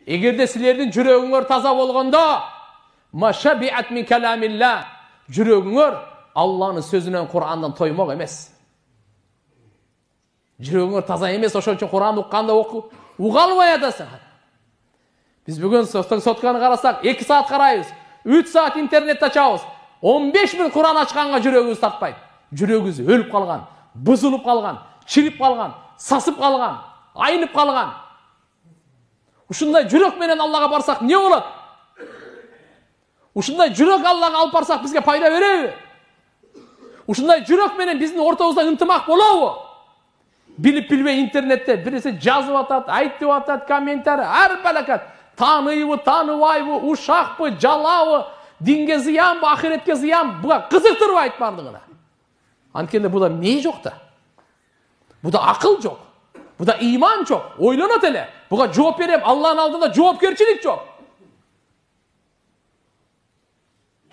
Эгерде силердин жүрөгүңөр таза болгондо, машабиат мин каламилла, жүрөгүңөр Алланын сөзүнөн, Курандан тоймок эмес. Жүрөгүңөр таза эмес, ошон үчүн Куран укканда уга албай атасың. Биз бүгүн сотканы карасак, 2 саат карайбыз, 3 саат интернетте ачабыз. 15.000 Куран ачканга жүрөгүбүз тартпайт. Жүрөгүбүз өлүп калган, бузулуп калган, чирип калган, сасып калган, айнып калган. Ушундай жүрөк менен Аллага барсак не болот? Ушундай жүрөк Аллага алып барсак бизге пайда береби? Ушундай жүрөк менен биздин ортобузда ынтымак болобу? Билип билбей интернетте биресе жазып атат, айтып атат, комментарий, ар балакат. Тааныйбы, тааныбайбы, ушакпы, жалабы, динге зыянбы, ахиретке зыян, буга кызыктырбайт бардыгына. Анткенде буда эмне жок да? Буда акыл жок. Буда иман жок. Ойлонот эле. Буга жооп берем, Алланын алдында жоопкерчилик жок.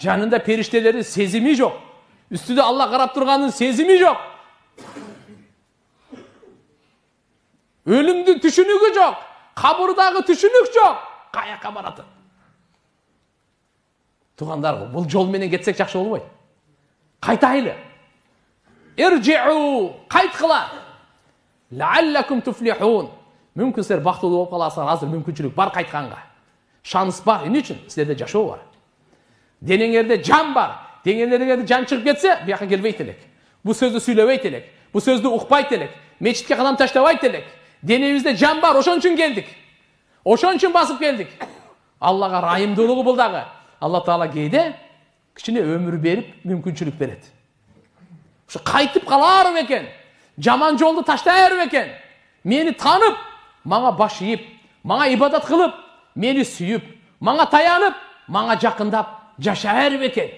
Жанында периштелердин сезими жок. Үстүдө Алла карап турганын сезими жок. Өлүмдүн түшүнүгү жок. Кабырдагы түшүнүк жок. Каяка барат? Тугандар, бул жол менен кетсек жакшы болбойт. Кайтайлы. Иржиу, кайткыла. Лааллакум туфлихун. Мүмкүн силер бактылуу болуп каласыңар, азыр мүмкүнчүлүк бар кайтканга. Шанс бар, эмне үчүн? Силерде жашоо бар. Денеңерде жан бар. Денеңерде жан чыгып кетсе, бияка келбейт элек. Бул сөздү сүйлөбөйт элек. Бул сөздү укпайт элек. Мечитке кадам таштабайт элек. Денебизде жан бар, ошон үчүн келдик. Ошон үчүн басып келдик. Аллага райымдуулугу бул дагы. Алла Таала кээде кичине өмүр берип, мүмкүнчүлүк берет. Ушу кайтып каларым экен. Жаман жолду таштайарым экен. Мени танып, мага баш ийип, мага ибадат кылып, мени сүйүп, мага таянып, мага жакындап жашарым экен.